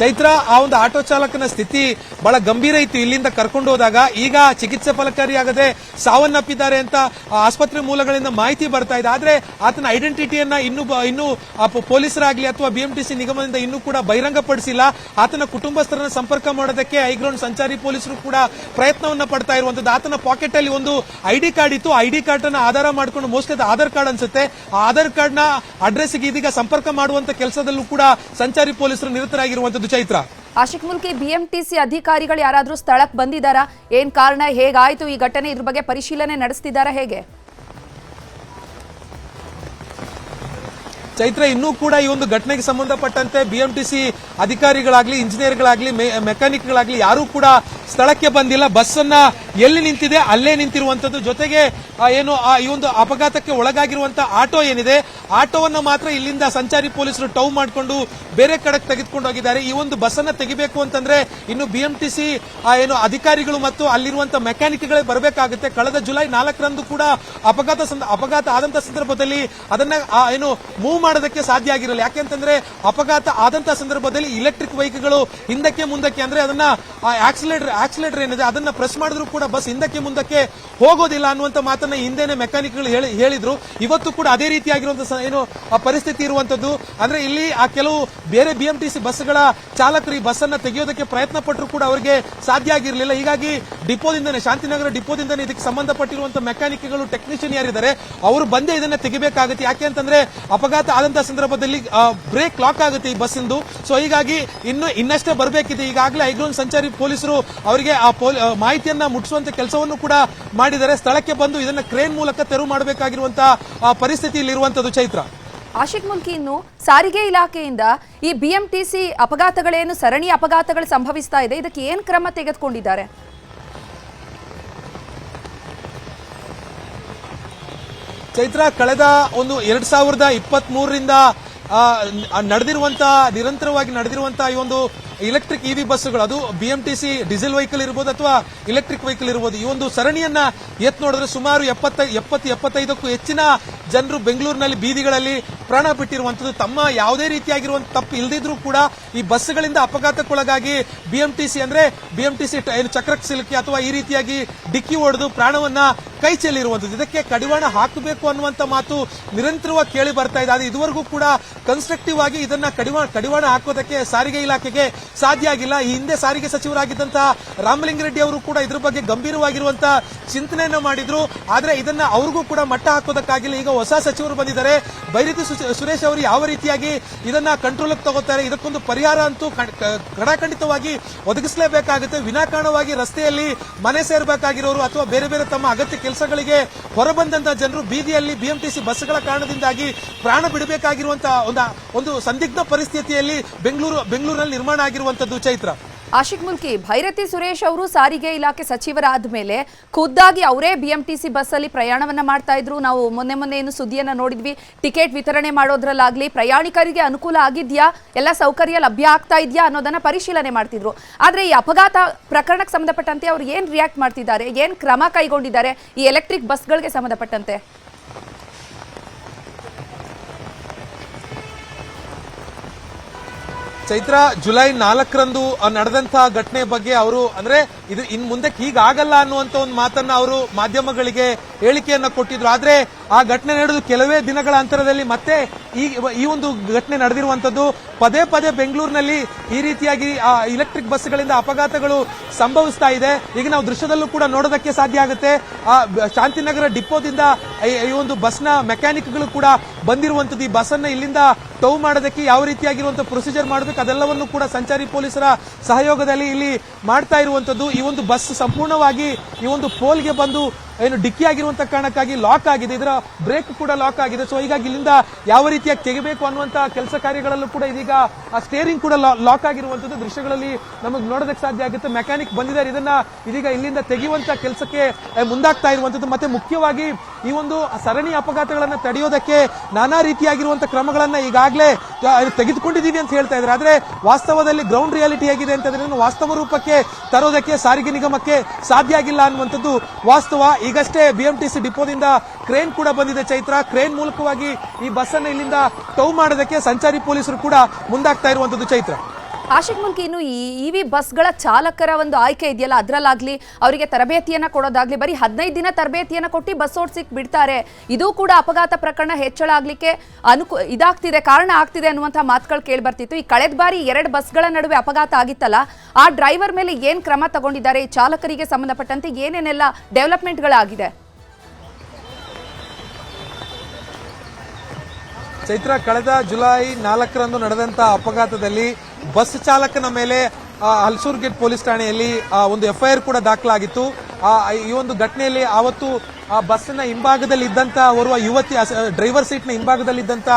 ಚೈತ್ರ, ಆ ಒಂದು ಆಟೋ ಚಾಲಕನ ಸ್ಥಿತಿ ಬಹಳ ಗಂಭೀರ ಇತ್ತು. ಇಲ್ಲಿಂದ ಕರ್ಕೊಂಡು ಹೋದಾಗ ಈಗ ಚಿಕಿತ್ಸೆ ಫಲಕಾರಿಯಾಗದೆ ಸಾವನ್ನಪ್ಪಿದ್ದಾರೆ ಅಂತ ಆಸ್ಪತ್ರೆ ಮೂಲಗಳಿಂದ ಮಾಹಿತಿ ಬರ್ತಾ ಇದೆ. ಆದ್ರೆ ಆತನ ಐಡೆಂಟಿಟಿಯನ್ನ ಇನ್ನೂ ಪೊಲೀಸರಾಗ್ಲಿ ಅಥವಾ ಬಿಎಂಟಿಸಿ ನಿಗಮದಿಂದ ಇನ್ನೂ ಕೂಡ ಬಹಿರಂಗಪಡಿಸಿಲ್ಲ. ಆತನ ಕುಟುಂಬಸ್ಥರನ್ನ ಸಂಪರ್ಕ ಮಾಡೋದಕ್ಕೆ ಹೈಗ್ರೌಂಡ್ ಸಂಚಾರಿ ಪೊಲೀಸರು ಕೂಡ ಪ್ರಯತ್ನವನ್ನ ಪಡ್ತಾ ಇರುವಂತದ್ದು. ಆತನ ಪಾಕೆಟ್ ಅಲ್ಲಿ ಒಂದು ಐಡಿ ಕಾರ್ಡ್ ಇತ್ತು. ಐಡಿ ಕಾರ್ಡ್ ಅನ್ನ ಆಧಾರ ಮಾಡಿಕೊಂಡು, ಮೋಸ್ಟ್ಲಿ ಅದು ಆಧಾರ್ ಕಾರ್ಡ್ ಅನ್ಸುತ್ತೆ, ಆ ಆಧಾರ್ ಕಾರ್ಡ್ ನ ಅಡ್ರೆಸ್ ಗೆ ಇದೀಗ ಸಂಪರ್ಕ ಮಾಡುವಂತ ಕೆಲಸದಲ್ಲೂ ಕೂಡ ಸಂಚಾರಿ ಪೊಲೀಸರು ನಿರತರಾಗಿರುವಂತದ್ದು. ಚೈತ್ರ, ಆಶಿಕ್ ಮುಲ್ಕಿ, ಬಿಎಂಟಿಸಿ ಅಧಿಕಾರಿಗಳು ಯಾರಾದ್ರೂ ಸ್ಥಳಕ್ಕೆ ಬಂದಿದ್ದಾರಾ? ಏನ್ ಕಾರಣ, ಹೇಗಾಯ್ತು ಈ ಘಟನೆ, ಇದ್ರ ಬಗ್ಗೆ ಪರಿಶೀಲನೆ ನಡೆಸ್ತಿದ್ದಾರಾ, ಹೇಗೆ? ಚೈತ್ರ, ಇನ್ನೂ ಕೂಡ ಈ ಒಂದು ಘಟನೆಗೆ ಸಂಬಂಧಪಟ್ಟಂತೆ ಬಿಎಂಟಿಸಿ ಅಧಿಕಾರಿಗಳಾಗ್ಲಿ, ಇಂಜಿನಿಯರ್ಗಳಾಗ್ಲಿ, ಮೆಕ್ಯಾನಿಕ್ಗಳಾಗ್ಲಿ ಯಾರೂ ಕೂಡ ಸ್ಥಳಕ್ಕೆ ಬಂದಿಲ್ಲ. ಬಸ್ ಅನ್ನ ಎಲ್ಲಿ ನಿಂತಿದೆ ಅಲ್ಲೇ ನಿಂತಿರುವಂತದ್ದು. ಜೊತೆಗೆ ಈ ಒಂದು ಅಪಘಾತಕ್ಕೆ ಒಳಗಾಗಿರುವಂತಹ ಆಟೋ ಏನಿದೆ, ಆಟೋವನ್ನ ಮಾತ್ರ ಇಲ್ಲಿಂದ ಸಂಚಾರಿ ಪೊಲೀಸರು ಟೌ ಮಾಡಿಕೊಂಡು ಬೇರೆ ಕಡೆಗೆ ತೆಗೆದುಕೊಂಡು ಹೋಗಿದ್ದಾರೆ. ಈ ಒಂದು ಬಸ್ ಅನ್ನ ತೆಗಿಬೇಕು ಅಂತಂದ್ರೆ ಇನ್ನು ಬಿಎಂಟಿಸಿ ಅಧಿಕಾರಿಗಳು ಮತ್ತು ಅಲ್ಲಿರುವಂತಹ ಮೆಕ್ಯಾನಿಕ್ಗಳೇ ಬರಬೇಕಾಗುತ್ತೆ. ಕಳೆದ ಜುಲೈ 4ರಂದು ಕೂಡ ಅಪಘಾತ ಆದಂತ ಸಂದರ್ಭದಲ್ಲಿ ಅದನ್ನ ಮೂವ್ ಮಾಡೋದಕ್ಕೆ ಸಾಧ್ಯ ಆಗಿರಲ್ಲ. ಯಾಕೆಂತಂದ್ರೆ ಅಪಘಾತ ಆದಂತ ಸಂದರ್ಭದಲ್ಲಿ ಇಲೆಕ್ಟ್ರಿಕ್ ವೆಹಿಕಲ್ಗಳು ಹಿಂದಕ್ಕೆ ಮುಂದಕ್ಕೆ, ಅಂದ್ರೆ ಅದನ್ನ ಆಕ್ಸಿಲೇಟರ್ ಏನಿದೆ ಅದನ್ನ ಪ್ರೆಸ್ ಮಾಡಿದ್ರು ಕೂಡ ಬಸ್ ಹಿಂದಕ್ಕೆ ಮುಂದಕ್ಕೆ ಹೋಗೋದಿಲ್ಲ ಅನ್ನುವಂತ ಮಾತನ್ನ ಹಿಂದೆನೆ ಮೆಕ್ಯಾನಿಕ್ಗಳು ಹೇಳಿದ್ರು. ಇವತ್ತು ಕೂಡ ಅದೇ ರೀತಿಯಾಗಿರುವಂತಹ ಪರಿಸ್ಥಿತಿ ಇರುವಂತದ್ದು. ಅಂದ್ರೆ ಇಲ್ಲಿ ಆ ಕೆಲವು ಬೇರೆ ಬಿಎಂಟಿಸಿ ಬಸ್ಗಳ ಚಾಲಕರು ಈ ಬಸ್ ಅನ್ನ ತೆಗೆಯೋದಕ್ಕೆ ಪ್ರಯತ್ನ ಪಟ್ಟರು ಕೂಡ ಅವರಿಗೆ ಸಾಧ್ಯ ಆಗಿರಲಿಲ್ಲ. ಹೀಗಾಗಿ ಡಿಪೋದಿಂದನೇ, ಶಾಂತಿನಗರ ಡಿಪೋದಿಂದನೇ ಇದಕ್ಕೆ ಸಂಬಂಧಪಟ್ಟಿರುವಂತಹ ಮೆಕ್ಯಾನಿಕ್ಗಳು, ಟೆಕ್ನಿಷಿಯನ್ ಯಾರಿದ್ದಾರೆ ಅವರು ಬಂದೇ ಇದನ್ನ ತೆಗಿಬೇಕಾಗುತ್ತೆ. ಯಾಕೆ ಅಂತಂದ್ರೆ ಅಪಘಾತ ಆದಂತಹ ಸಂದರ್ಭದಲ್ಲಿ ಬ್ರೇಕ್ ಲಾಕ್ ಆಗುತ್ತೆ ಈ ಬಸ್ ಇಂದು. ಸೊ ಹೀಗಾಗಿ ಇನ್ನಷ್ಟೇ ಬರಬೇಕಿದೆ. ಈಗಾಗಲೇ ಹೈಗ್ರೌಂಡ್ ಸಂಚಾರಿ ಪೊಲೀಸರು ಅವರಿಗೆ ಆ ಮಾಹಿತಿಯನ್ನ ಮುಟ್ಟಿಸುವಂತ ಕೆಲಸವನ್ನು ಕೂಡ ಮಾಡಿದ್ದಾರೆ. ಸ್ಥಳಕ್ಕೆ ಬಂದು ಇದನ್ನ ಕ್ರೇನ್ ಮೂಲಕ ತೆರವು ಮಾಡಬೇಕಾಗಿರುವಂತಹ ಪರಿಸ್ಥಿತಿಯಲ್ಲಿ ಇರುವಂತದ್ದು. ಚೈತ್ರ, ಆಶಿಕ್ ಮುಲ್ಕಿ, ಇನ್ನು ಸಾರಿಗೆ ಇಲಾಖೆಯಿಂದ ಈ ಬಿಎಂಟಿಸಿ ಅಪಘಾತಗಳೇನು ಸರಣಿ ಅಪಘಾತಗಳು ಸಂಭವಿಸ್ತಾ ಇದೆ, ಇದಕ್ಕೆ ಏನ್ ಕ್ರಮ ತೆಗೆದುಕೊಂಡಿದ್ದಾರೆ? ಚೈತ್ರ, ಕಳೆದ ಒಂದು 2023ರಿಂದ ನಿರಂತರವಾಗಿ ನಡೆದಿರುವಂತಹ ಈ ಒಂದು ಇಲೆಕ್ಟ್ರಿಕ್ ಇವಿ ಬಸ್ಗಳು, ಅದು ಬಿಎಂಟಿಸಿ ಡೀಸೆಲ್ ವೆಹಿಕಲ್ ಇರಬಹುದು ಅಥವಾ ಇಲೆಕ್ಟ್ರಿಕ್ ವೆಹಿಕಲ್ ಇರಬಹುದು, ಈ ಒಂದು ಸರಣಿಯನ್ನ ನೋಡಿದ್ರೆ ಸುಮಾರು 70-75ಕ್ಕೂ ಹೆಚ್ಚಿನ ಜನರು ಬೆಂಗಳೂರಿನಲ್ಲಿ ಬೀದಿಗಳಲ್ಲಿ ಪ್ರಾಣ ಬಿಟ್ಟಿರುವಂತದ್ದು. ತಮ್ಮ ಯಾವುದೇ ರೀತಿಯಾಗಿರುವಂತ ತಪ್ಪು ಇಲ್ಲದಿದ್ರೂ ಕೂಡ ಈ ಬಸ್ಗಳಿಂದ ಅಪಘಾತಕ್ಕೊಳಗಾಗಿ ಬಿಎಂಟಿಸಿ ಚಕ್ರಕ್ಕೆ ಸಿಲುಕಿ ಅಥವಾ ಈ ರೀತಿಯಾಗಿ ಡಿಕ್ಕಿ ಹೊಡೆದು ಪ್ರಾಣವನ್ನ ಕೈ ಚೆಲ್ಲಿರುವಂತದ್ದು. ಇದಕ್ಕೆ ಕಡಿವಾಣ ಹಾಕಬೇಕು ಅನ್ನುವಂತ ಮಾತು ನಿರಂತರವಾಗಿ ಕೇಳಿ ಬರ್ತಾ ಇದೆ. ಆದರೆ ಇದುವರೆಗೂ ಕೂಡ ಕನ್ಸ್ಟ್ರಕ್ಟಿವ್ ಆಗಿ ಇದನ್ನ ಕಡಿವಾಣ ಹಾಕೋದಕ್ಕೆ ಸಾರಿಗೆ ಇಲಾಖೆಗೆ ಸಾಧ್ಯ ಆಗಿಲ್ಲ. ಈ ಹಿಂದೆ ಸಾರಿಗೆ ಸಚಿವರಾಗಿದ್ದಂತಹ ರಾಮಲಿಂಗಾರೆಡ್ಡಿ ಅವರು ಕೂಡ ಇದ್ರ ಬಗ್ಗೆ ಗಂಭೀರವಾಗಿರುವಂತಹ ಚಿಂತನೆಯನ್ನ ಮಾಡಿದ್ರು. ಆದ್ರೆ ಇದನ್ನ ಅವ್ರಿಗೂ ಕೂಡ ಮಟ್ಟ ಹಾಕೋದಕ್ಕಾಗಿಲ್ಲ. ಈಗ ಹೊಸ ಸಚಿವರು ಬಂದಿದ್ದಾರೆ, ಬೈರತಿ ಸುರೇಶ್ ಅವರು ಯಾವ ರೀತಿಯಾಗಿ ಇದನ್ನ ಕಂಟ್ರೋಲ್ ತಗೋತಾರೆ, ಇದಕ್ಕೊಂದು ಪರಿಹಾರ ಅಂತೂ ಕಡಾಖಂಡಿತವಾಗಿ ಒದಗಿಸಲೇಬೇಕಾಗುತ್ತೆ. ವಿನಾಕಾರಣವಾಗಿ ರಸ್ತೆಯಲ್ಲಿ ಮನೆ ಸೇರಬೇಕಾಗಿರೋರು ಅಥವಾ ಬೇರೆ ಬೇರೆ ತಮ್ಮ ಅಗತ್ಯ ಕೆಲಸಗಳಿಗೆ ಹೊರಬಂದಂತಹ ಜನರು ಬೀದಿಯಲ್ಲಿ ಬಿಎಂಟಿಸಿ ಬಸ್ಗಳ ಕಾರಣದಿಂದಾಗಿ ಪ್ರಾಣ ಬಿಡಬೇಕಾಗಿರುವಂತಹ ಒಂದು ಸಂದಿಗ್ಧ ಪರಿಸ್ಥಿತಿಯಲ್ಲಿ ಬೆಂಗಳೂರಿನಲ್ಲಿ ನಿರ್ಮಾಣ ಆಗಿರುವಂತದ್ದು. ಚೈತ್ರ, ಆಶಿಕ್ ಮುಲ್ಕಿ, ಭೈರತಿ ಸುರೇಶ್ ಅವರು ಸಾರಿಗೆ ಇಲಾಖೆ ಸಚಿವರಾದ ಮೇಲೆ ಖುದ್ದಾಗಿ ಅವರೇ ಬಿಎಂಟಿಸಿ ಬಸ್ ಅಲ್ಲಿ ಪ್ರಯಾಣವನ್ನ ಮಾಡ್ತಾ ಇದ್ರು. ನಾವು ಮೊನ್ನೆ ಏನು ಸುದ್ದಿಯನ್ನ ನೋಡಿದ್ವಿ, ಟಿಕೆಟ್ ವಿತರಣೆ ಮಾಡೋದ್ರಲ್ಲಾಗ್ಲಿ ಪ್ರಯಾಣಿಕರಿಗೆ ಅನುಕೂಲ ಆಗಿದ್ಯಾ, ಎಲ್ಲ ಸೌಕರ್ಯ ಲಭ್ಯ ಆಗ್ತಾ ಇದೆಯಾ ಅನ್ನೋದನ್ನ ಪರಿಶೀಲನೆ ಮಾಡ್ತಿದ್ರು. ಆದ್ರೆ ಈ ಅಪಘಾತ ಪ್ರಕರಣಕ್ಕೆ ಸಂಬಂಧಪಟ್ಟಂತೆ ಅವ್ರು ಏನ್ ರಿಯಾಕ್ಟ್ ಮಾಡ್ತಿದ್ದಾರೆ, ಏನ್ ಕ್ರಮ ಕೈಗೊಂಡಿದ್ದಾರೆ ಈ ಎಲೆಕ್ಟ್ರಿಕ್ ಬಸ್ಗಳಿಗೆ ಸಂಬಂಧಪಟ್ಟಂತೆ? ಚೈತ್ರ, ಜುಲೈ 4ರಂದು ನಡೆದಂತಹ ಘಟನೆ ಬಗ್ಗೆ ಅವರು ಇದು ಇನ್ ಮುಂದಕ್ಕೆ ಹೀಗಾಗಲ್ಲ ಅನ್ನುವಂತ ಒಂದು ಮಾತನ್ನ ಅವರು ಮಾಧ್ಯಮಗಳಿಗೆ ಹೇಳಿಕೆಯನ್ನ ಕೊಟ್ಟಿದ್ರು. ಆದ್ರೆ ಆ ಘಟನೆ ನಡೆದು ಕೆಲವೇ ದಿನಗಳ ಅಂತರದಲ್ಲಿ ಮತ್ತೆ ಈ ಒಂದು ಘಟನೆ ನಡೆದಿರುವಂತದ್ದು. ಪದೇ ಪದೇ ಬೆಂಗಳೂರಿನಲ್ಲಿ ಈ ರೀತಿಯಾಗಿ ಇಲೆಕ್ಟ್ರಿಕ್ ಬಸ್ಗಳಿಂದ ಅಪಘಾತಗಳು ಸಂಭವಿಸ್ತಾ ಇದೆ. ಈಗ ನಾವು ದೃಶ್ಯದಲ್ಲೂ ಕೂಡ ನೋಡೋದಕ್ಕೆ ಸಾಧ್ಯ ಆಗುತ್ತೆ. ಶಾಂತಿನಗರ ಡಿಪೋದಿಂದ ಈ ಒಂದು ಬಸ್ನ ಮೆಕ್ಯಾನಿಕ್ಗಳು ಕೂಡ ಬಂದಿರುವಂತದ್ದು. ಈ ಬಸ್ ಅನ್ನ ಇಲ್ಲಿಂದ ಟೌ ಮಾಡೋದಕ್ಕೆ ಯಾವ ರೀತಿಯಾಗಿರುವಂತಹ ಪ್ರೊಸೀಜರ್ ಮಾಡಬೇಕು ಅದೆಲ್ಲವನ್ನು ಕೂಡ ಸಂಚಾರಿ ಪೊಲೀಸರ ಸಹಯೋಗದಲ್ಲಿ ಇಲ್ಲಿ ಮಾಡ್ತಾ ಇರುವಂತದ್ದು. ಈ ಒಂದು ಬಸ್ ಸಂಪೂರ್ಣವಾಗಿ ಈ ಒಂದು ಪೋಲ್ಗೆ ಬಂದು ಡಿಕ್ಕಿ ಆಗಿರುವಂತಹ ಕಾರಣಕ್ಕಾಗಿ ಲಾಕ್ ಆಗಿದೆ, ಇದರ ಬ್ರೇಕ್ ಕೂಡ ಲಾಕ್ ಆಗಿದೆ. ಸೊ ಹೀಗಾಗಿ ಇಲ್ಲಿಂದ ಯಾವ ರೀತಿಯಾಗಿ ತೆಗೆಬೇಕು ಅನ್ನುವಂತಹ ಕೆಲಸ ಕಾರ್ಯಗಳಲ್ಲೂ ಕೂಡ ಇದೀಗ ಆ ಸ್ಟೇರಿಂಗ್ ಕೂಡ ಲಾಕ್ ಆಗಿರುವಂತದ್ದು ದೃಶ್ಯಗಳಲ್ಲಿ ನಮಗೆ ನೋಡೋದಕ್ಕೆ ಸಾಧ್ಯ ಆಗುತ್ತೆ. ಮೆಕ್ಯಾನಿಕ್ ಬಂದಿದ್ದಾರೆ, ಇದೀಗ ಇಲ್ಲಿಂದ ತೆಗೆಯುವಂತ ಕೆಲಸಕ್ಕೆ ಮುಂದಾಗ್ತಾ ಇರುವಂತದ್ದು. ಮತ್ತೆ ಮುಖ್ಯವಾಗಿ ಈ ಒಂದು ಸರಣಿ ಅಪಘಾತಗಳನ್ನ ತಡೆಯೋದಕ್ಕೆ ನಾನಾ ರೀತಿಯಾಗಿರುವಂತಹ ಕ್ರಮಗಳನ್ನ ಈಗಾಗಲೇ ತೆಗೆದುಕೊಂಡಿದ್ದೀವಿ ಅಂತ ಹೇಳ್ತಾ ಇದ್ದಾರೆ. ಆದ್ರೆ ವಾಸ್ತವದಲ್ಲಿ ಗ್ರೌಂಡ್ ರಿಯಾಲಿಟಿ ಆಗಿದೆ ಅಂತಂದ್ರೆ ವಾಸ್ತವ ರೂಪಕ್ಕೆ ತರೋದಕ್ಕೆ ಸಾರಿಗೆ ನಿಗಮಕ್ಕೆ ಸಾಧ್ಯ ಆಗಿಲ್ಲ ಅನ್ನುವಂಥದ್ದು ವಾಸ್ತವ. ಈಗಷ್ಟೇ ಬಿಎಂಟಿಸಿ ಡಿಪೋದಿಂದ ಕ್ರೇನ್ ಕೂಡ ಬಂದಿದೆ. ಚೈತ್ರ, ಕ್ರೇನ್ ಮೂಲಕವಾಗಿ ಈ ಬಸ್ ಅನ್ನು ಇಲ್ಲಿಂದ ಟೌ ಮಾಡೋದಕ್ಕೆ ಸಂಚಾರಿ ಪೊಲೀಸರು ಕೂಡ ಮುಂದಾಗ್ತಾ ಇರುವಂತದ್ದು. ಚೈತ್ರ, ಆಶಿಕ್ ಮುಲ್ಕಿ, ಇನ್ನು ಈ ಇವಿ ಬಸ್ಗಳ ಚಾಲಕರ ಒಂದು ಆಯ್ಕೆ ಇದೆಯಲ್ಲ, ಅದರಲ್ಲಾಗ್ಲಿ ಅವರಿಗೆ ತರಬೇತಿಯನ್ನ ಕೊಡೋದಾಗ್ಲಿ, ಬರೀ 15 ದಿನ ತರಬೇತಿಯನ್ನ ಕೊಟ್ಟು ಬಸ್ ಓಡಿಸಿಕ್ ಬಿಡ್ತಾರೆ. ಇದು ಕೂಡ ಅಪಘಾತ ಪ್ರಕರಣ ಹೆಚ್ಚಳ ಆಗ್ಲಿಕ್ಕೆ ಕಾರಣ ಆಗ್ತಿದೆ ಅನ್ನುವಂಥ ಮಾತುಗಳು ಕೇಳಿ ಬರ್ತಿತ್ತು. ಈ ಕಳೆದ ಬಾರಿ 2 ಬಸ್ಗಳ ನಡುವೆ ಅಪಘಾತ ಆಗಿತ್ತಲ್ಲ, ಆ ಡ್ರೈವರ್ ಮೇಲೆ ಏನ್ ಕ್ರಮ ತಗೊಂಡಿದ್ದಾರೆ, ಈ ಚಾಲಕರಿಗೆ ಸಂಬಂಧಪಟ್ಟಂತೆ ಏನೇನೆಲ್ಲ ಡೆವಲಪ್ಮೆಂಟ್ಗಳಾಗಿದೆ? ಚೈತ್ರ, ಕಳೆದ ಜುಲೈ 4ರಂದು ನಡೆದಂತ ಅಪಘಾತದಲ್ಲಿ ಬಸ್ ಚಾಲಕನ ಮೇಲೆ ಹಲ್ಸೂರ್ ಗೇಟ್ ಪೊಲೀಸ್ ಠಾಣೆಯಲ್ಲಿ ಒಂದು FIR ಕೂಡ ದಾಖಲಾಗಿತ್ತು. ಈ ಒಂದು ಘಟನೆಯಲ್ಲಿ ಆವತ್ತು ಆ ಬಸ್ನ ಹಿಂಭಾಗದಲ್ಲಿ ಇದ್ದಂತ ಓರ್ವ ಯುವತಿ, ಡ್ರೈವರ್ ಸೀಟ್ ನ ಹಿಂಭಾಗದಲ್ಲಿ ಇದ್ದಂತ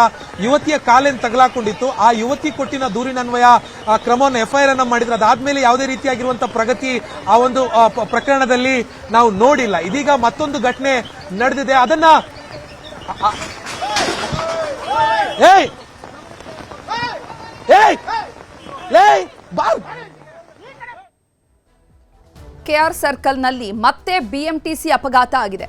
ಯುವತಿಯ ಕಾಲೇನು ತಗಲಾಕೊಂಡಿತ್ತು. ಆ ಯುವತಿ ಕೊಟ್ಟಿನ ದೂರಿನನ್ವಯ ಕ್ರಮವನ್ನು FIR ಅನ್ನ ಮಾಡಿದ್ರು. ಅದಾದ್ಮೇಲೆ ಯಾವುದೇ ರೀತಿಯಾಗಿರುವಂತಹ ಪ್ರಗತಿ ಆ ಒಂದು ಪ್ರಕರಣದಲ್ಲಿ ನಾವು ನೋಡಿಲ್ಲ. ಇದೀಗ ಮತ್ತೊಂದು ಘಟನೆ ನಡೆದಿದೆ. ಅದನ್ನ KR ಸರ್ಕಲ್ನಲ್ಲಿ ಮತ್ತೆ BMTC ಅಪಘಾತ ಆಗಿದೆ.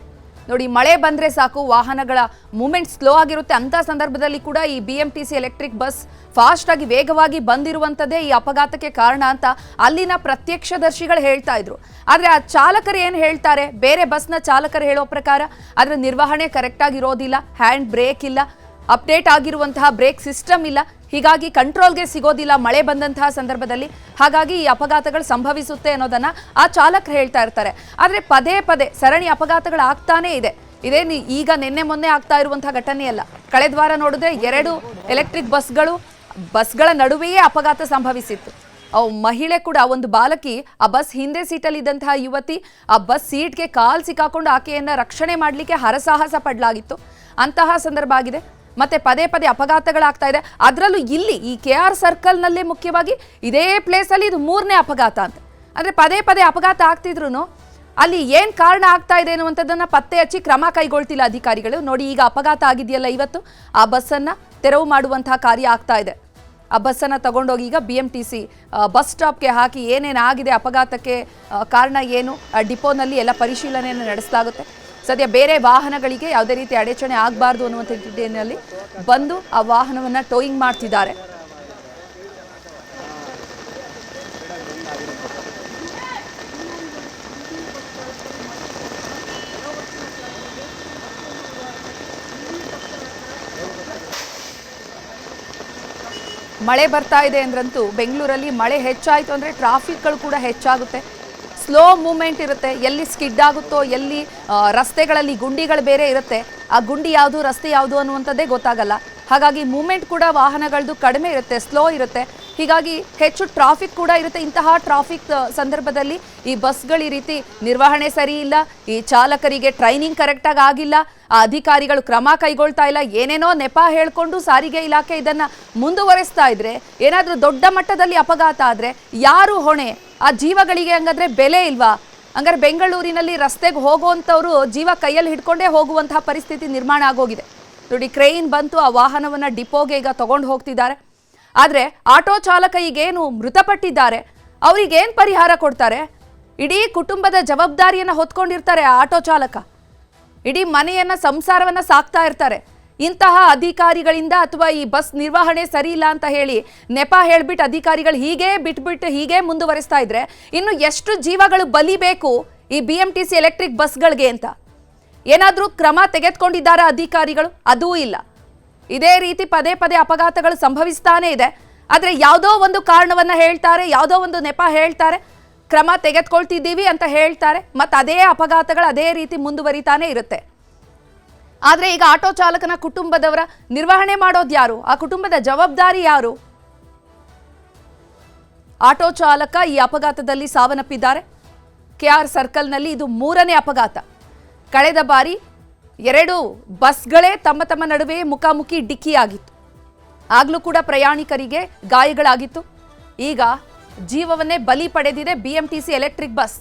ನೋಡಿ, ಮಳೆ ಬಂದ್ರೆ ಸಾಕು, ವಾಹನಗಳ ಮೂವ್ಮೆಂಟ್ ಸ್ಲೋ ಆಗಿರುತ್ತೆ. ಅಂತ ಸಂದರ್ಭದಲ್ಲಿ ಕೂಡ ಈ BMTC ಎಲೆಕ್ಟ್ರಿಕ್ ಬಸ್ ಫಾಸ್ಟ್ ಆಗಿ ವೇಗವಾಗಿ ಬಂದಿರುವಂತದ್ದೇ ಈ ಅಪಘಾತಕ್ಕೆ ಕಾರಣ ಅಂತ ಅಲ್ಲಿನ ಪ್ರತ್ಯಕ್ಷದರ್ಶಿಗಳು ಹೇಳ್ತಾ ಇದ್ರು. ಆದ್ರೆ ಆ ಚಾಲಕರು ಏನ್ ಹೇಳ್ತಾರೆ, ಬೇರೆ ಬಸ್ನ ಚಾಲಕರು ಹೇಳೋ ಪ್ರಕಾರ ಅದರ ನಿರ್ವಹಣೆ ಕರೆಕ್ಟ್ ಆಗಿರೋದಿಲ್ಲ, ಹ್ಯಾಂಡ್ ಬ್ರೇಕ್ ಇಲ್ಲ, ಅಪ್ಡೇಟ್ ಆಗಿರುವಂತಹ ಬ್ರೇಕ್ ಸಿಸ್ಟಮ್ ಇಲ್ಲ, ಹೀಗಾಗಿ ಕಂಟ್ರೋಲ್ಗೆ ಸಿಗೋದಿಲ್ಲ ಮಳೆ ಬಂದಂತಹ ಸಂದರ್ಭದಲ್ಲಿ. ಹಾಗಾಗಿ ಈ ಅಪಘಾತಗಳು ಸಂಭವಿಸುತ್ತೆ ಅನ್ನೋದನ್ನ ಆ ಚಾಲಕರು ಹೇಳ್ತಾ ಇರ್ತಾರೆ. ಆದ್ರೆ ಪದೇ ಪದೇ ಸರಣಿ ಅಪಘಾತಗಳು ಆಗ್ತಾನೇ ಇದೆ. ಇದೇನು ಈಗ ನಿನ್ನೆ ಮೊನ್ನೆ ಆಗ್ತಾ ಇರುವಂತಹ ಘಟನೆ ಅಲ್ಲ. ಕಳೆದ ವಾರ ನೋಡಿದ್ರೆ 2 ಎಲೆಕ್ಟ್ರಿಕ್ ಬಸ್ಗಳ ನಡುವೆಯೇ ಅಪಘಾತ ಸಂಭವಿಸಿತ್ತು. ಮಹಿಳೆ ಕೂಡ, ಒಂದು ಬಾಲಕಿ, ಆ ಬಸ್ ಹಿಂದೆ ಸೀಟಲ್ಲಿ ಇದ್ದಂತಹ ಯುವತಿ ಆ ಬಸ್ ಸೀಟ್ಗೆ ಕಾಲ್ ಸಿಕ್ಕಾಕೊಂಡು ಆಕೆಯನ್ನ ರಕ್ಷಣೆ ಮಾಡಲಿಕ್ಕೆ ಹರಸಾಹಸ ಪಡಲಾಗಿತ್ತು. ಅಂತಹ ಸಂದರ್ಭ ಆಗಿದೆ. ಮತ್ತೆ ಪದೇ ಪದೇ ಅಪಘಾತಗಳಾಗ್ತಾ ಇದೆ. ಅದರಲ್ಲೂ ಇಲ್ಲಿ ಈ KR ಸರ್ಕಲ್ನಲ್ಲೇ ಮುಖ್ಯವಾಗಿ ಇದೇ ಪ್ಲೇಸಲ್ಲಿ ಇದು 3ನೇ ಅಪಘಾತ ಅಂತ. ಅಂದರೆ ಪದೇ ಪದೇ ಅಪಘಾತ ಆಗ್ತಿದ್ರು ಅಲ್ಲಿ ಏನು ಕಾರಣ ಆಗ್ತಾ ಇದೆ ಅನ್ನುವಂಥದ್ದನ್ನು ಪತ್ತೆ ಹಚ್ಚಿ ಕ್ರಮ ಕೈಗೊಳ್ತಿಲ್ಲ ಅಧಿಕಾರಿಗಳು. ನೋಡಿ, ಈಗ ಅಪಘಾತ ಆಗಿದೆಯಲ್ಲ ಇವತ್ತು, ಆ ಬಸ್ಸನ್ನು ತೆರವು ಮಾಡುವಂತಹ ಕಾರ್ಯ ಆಗ್ತಾ ಇದೆ. ಆ ಬಸ್ಸನ್ನು ತಗೊಂಡೋಗಿ ಈಗ BMTC ಬಸ್ ಸ್ಟಾಪ್ಗೆ ಹಾಕಿ ಏನೇನಾಗಿದೆ, ಅಪಘಾತಕ್ಕೆ ಕಾರಣ ಏನು, ಡಿಪೋನಲ್ಲಿ ಎಲ್ಲ ಪರಿಶೀಲನೆಯನ್ನು ನಡೆಸಲಾಗುತ್ತೆ. ಸದ್ಯ ಬೇರೆ ವಾಹನಗಳಿಗೆ ಯಾವುದೇ ರೀತಿ ಅಡಚಣೆ ಆಗಬಾರ್ದು ಅನ್ನುವಂಥ ನಿಟ್ಟಿನಲ್ಲಿ ಬಂದು ಆ ವಾಹನವನ್ನು ಟೋಯಿಂಗ್ ಮಾಡ್ತಿದ್ದಾರೆ. ಮಳೆ ಬರ್ತಾ ಇದೆ ಅಂದ್ರಂತೂ ಬೆಂಗಳೂರಲ್ಲಿ ಮಳೆ ಹೆಚ್ಚಾಯಿತು ಅಂದರೆ ಟ್ರಾಫಿಕ್ಗಳು ಕೂಡ ಹೆಚ್ಚಾಗುತ್ತೆ. ಸ್ಲೋ ಮೂವ್ಮೆಂಟ್ ಇರುತ್ತೆ. ಎಲ್ಲಿ ಸ್ಕಿಡ್ ಆಗುತ್ತೋ, ಎಲ್ಲಿ ರಸ್ತೆಗಳಲ್ಲಿ ಗುಂಡಿಗಳು ಬೇರೆ ಇರುತ್ತೆ, ಆ ಗುಂಡಿ ಯಾವುದು ರಸ್ತೆ ಯಾವುದು ಅನ್ನುವಂಥದ್ದೇ ಗೊತ್ತಾಗಲ್ಲ. ಹಾಗಾಗಿ ಮೂವ್ಮೆಂಟ್ ಕೂಡ ವಾಹನಗಳದ್ದು ಕಡಿಮೆ ಇರುತ್ತೆ, ಸ್ಲೋ ಇರುತ್ತೆ. ಹೀಗಾಗಿ ಹೆಚ್ಚು ಟ್ರಾಫಿಕ್ ಕೂಡ ಇರುತ್ತೆ. ಇಂತಹ ಟ್ರಾಫಿಕ್ ಸಂದರ್ಭದಲ್ಲಿ ಈ ಬಸ್ಗಳು ಈ ರೀತಿ ನಿರ್ವಹಣೆ ಸರಿ ಇಲ್ಲ, ಈ ಚಾಲಕರಿಗೆ ಟ್ರೈನಿಂಗ್ ಕರೆಕ್ಟಾಗಿ ಆಗಿಲ್ಲ, ಆ ಅಧಿಕಾರಿಗಳು ಕ್ರಮ ಕೈಗೊಳ್ತಾ ಇಲ್ಲ, ಏನೇನೋ ನೆಪ ಹೇಳ್ಕೊಂಡು ಸಾರಿಗೆ ಇಲಾಖೆ ಇದನ್ನು ಮುಂದುವರಿಸ್ತಾ ಇದ್ರೆ, ಏನಾದರೂ ದೊಡ್ಡ ಮಟ್ಟದಲ್ಲಿ ಅಪಘಾತ ಆದರೆ ಯಾರು ಹೊಣೆ? ಆ ಜೀವಗಳಿಗೆ ಹಂಗಾದ್ರೆ ಬೆಲೆ ಇಲ್ವಾ? ಹಂಗಾರೆ ಬೆಂಗಳೂರಿನಲ್ಲಿ ರಸ್ತೆಗೆ ಹೋಗುವಂಥವ್ರು ಜೀವ ಕೈಯಲ್ಲಿ ಹಿಡ್ಕೊಂಡೇ ಹೋಗುವಂತಹ ಪರಿಸ್ಥಿತಿ ನಿರ್ಮಾಣ ಆಗೋಗಿದೆ. ನೋಡಿ, ಕ್ರೇನ್ ಬಂತು, ಆ ವಾಹನವನ್ನು ಡಿಪೋಗೆ ಈಗ ತಗೊಂಡು ಹೋಗ್ತಿದ್ದಾರೆ. ಆದರೆ ಆಟೋ ಚಾಲಕ ಈಗೇನು ಮೃತಪಟ್ಟಿದ್ದಾರೆ, ಅವ್ರಿಗೇನು ಪರಿಹಾರ ಕೊಡ್ತಾರೆ? ಇಡೀ ಕುಟುಂಬದ ಜವಾಬ್ದಾರಿಯನ್ನು ಹೊತ್ಕೊಂಡಿರ್ತಾರೆ ಆ ಆಟೋ ಚಾಲಕ. ಇಡೀ ಮನೆಯನ್ನು, ಸಂಸಾರವನ್ನು ಸಾಕ್ತಾ ಇರ್ತಾರೆ. ಇಂತಹ ಅಧಿಕಾರಿಗಳಿಂದ ಅಥವಾ ಈ ಬಸ್ ನಿರ್ವಹಣೆ ಸರಿ ಇಲ್ಲ ಅಂತ ಹೇಳಿ ನೆಪ ಹೇಳ್ಬಿಟ್ಟು ಅಧಿಕಾರಿಗಳು ಹೀಗೆ ಬಿಟ್ಬಿಟ್ಟು ಹೀಗೆ ಮುಂದುವರಿಸ್ತಾ ಇದ್ರೆ ಇನ್ನು ಎಷ್ಟು ಜೀವಗಳು ಬಲಿಬೇಕು ಈ BMTC ಎಲೆಕ್ಟ್ರಿಕ್ ಬಸ್ಗಳಿಗೆ ಅಂತ ಏನಾದರೂ ಕ್ರಮ ತೆಗೆದುಕೊಂಡಿದ್ದಾರೆ ಅಧಿಕಾರಿಗಳು? ಅದೂ ಇಲ್ಲ. ಇದೇ ರೀತಿ ಪದೇ ಪದೇ ಅಪಘಾತಗಳು ಸಂಭವಿಸ್ತಾನೇ ಇದೆ. ಆದರೆ ಯಾವುದೋ ಒಂದು ಕಾರಣವನ್ನ ಹೇಳ್ತಾರೆ, ಯಾವುದೋ ಒಂದು ನೆಪ ಹೇಳ್ತಾರೆ, ಕ್ರಮ ತೆಗೆದುಕೊಳ್ತಿದ್ದೀವಿ ಅಂತ ಹೇಳ್ತಾರೆ, ಮತ್ತು ಅದೇ ಅಪಘಾತಗಳು ಅದೇ ರೀತಿ ಮುಂದುವರಿತಾನೆ ಇರುತ್ತೆ. ಆದರೆ ಈಗ ಆಟೋ ಚಾಲಕನ ಕುಟುಂಬದವರ ನಿರ್ವಹಣೆ ಮಾಡೋದು ಯಾರು? ಆ ಕುಟುಂಬದ ಜವಾಬ್ದಾರಿ ಯಾರು? ಆಟೋ ಚಾಲಕ ಈ ಅಪಘಾತದಲ್ಲಿ ಸಾವನ್ನಪ್ಪಿದ್ದಾರೆ. KR ಸರ್ಕಲ್ನಲ್ಲಿ ಇದು 3ನೇ ಅಪಘಾತ. ಕಳೆದ ಬಾರಿ 2 ಬಸ್ಗಳೇ ತಮ್ಮ ನಡುವೆ ಮುಖಾಮುಖಿ ಡಿಕ್ಕಿಯಾಗಿತ್ತು. ಆಗಲೂ ಕೂಡ ಪ್ರಯಾಣಿಕರಿಗೆ ಗಾಯಗಳಾಗಿತ್ತು. ಈಗ ಜೀವವನ್ನೇ ಬಲಿ ಪಡೆದಿದೆ BMTC ಎಲೆಕ್ಟ್ರಿಕ್ ಬಸ್.